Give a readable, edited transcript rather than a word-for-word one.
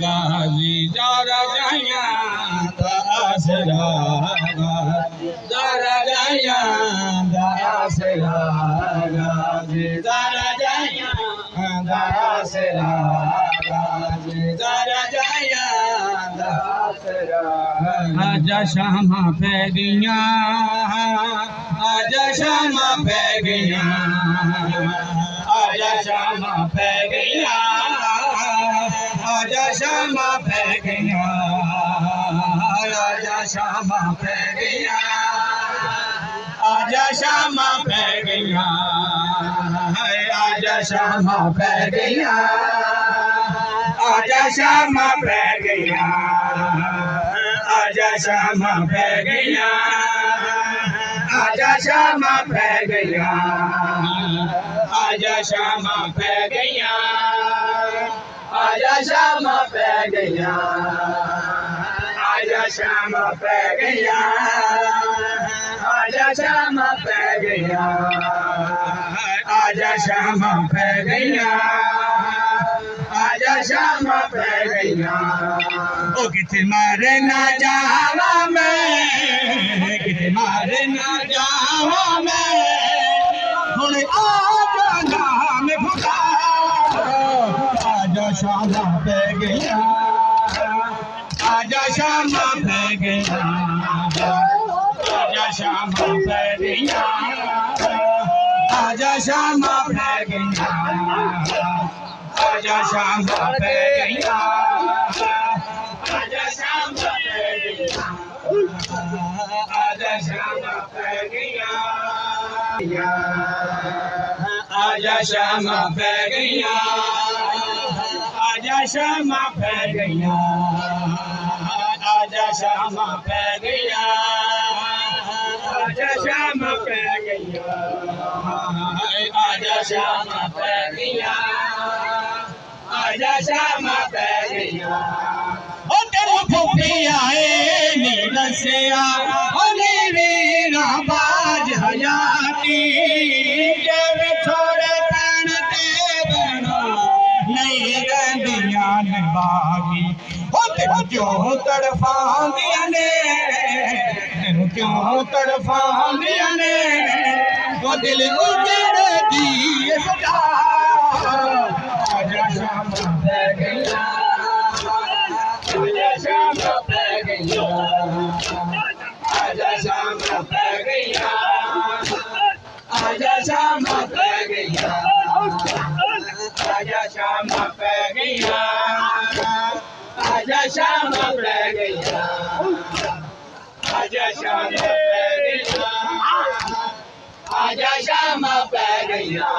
गाजी जरा जाया दासरा जरा जाया दासरा गाजी जरा जाया दासरा गाजी जरा जाया दासरा आजा शामा पैगिया आजा शामा पैगिया आजा शामा पैगिया आजा शामा पैगिया आजा शामा पैगिया आजा शामा पैगिया आजा शामा पैगिया आजा शामा पैगिया आजा शामा पैगिया आजा शामा पैगिया आजा शामा पैगिया आजा शामा पैगिया आजा शामा पैगिया आजा शामा पैगिया आजा शामा पैगिया आजा शामा पैगिया ओ किथे मारे ना जावा मैं किथे मारे ना जावा मैं हुण आजा नाम खुदा आजा शामा पैगिया आजा शामा पैगिया आजा शामा पैगिया आजा शामा पैगिया आजा शामा पैगिया आजा शामा पैगिया आजा शामा पैगिया आजा शामा पैगिया आजा शामा पैगिया आजा शामा पैगिया आजा शामा पैगिया आजा शामा पैगिया आजा शामा पैगिया ओ तेरे फूफी आए नील से ओ वीरा बाज हयाती जब छोड़े तन ते बना नहीं गंदिया ने बागी ओ तेरे क्यों तड़फांदिया ने तेरे क्यों तड़फांदिया ने वो दिल उजड़ दी सदा आजा शामा पैगिया आजा शामा पैगिया आजा शामा पैगिया आजा शामा पैगिया आजा शामा पैगिया आजा शामा पैगिया आजा शामा पैगिया आजा शामा पैगिया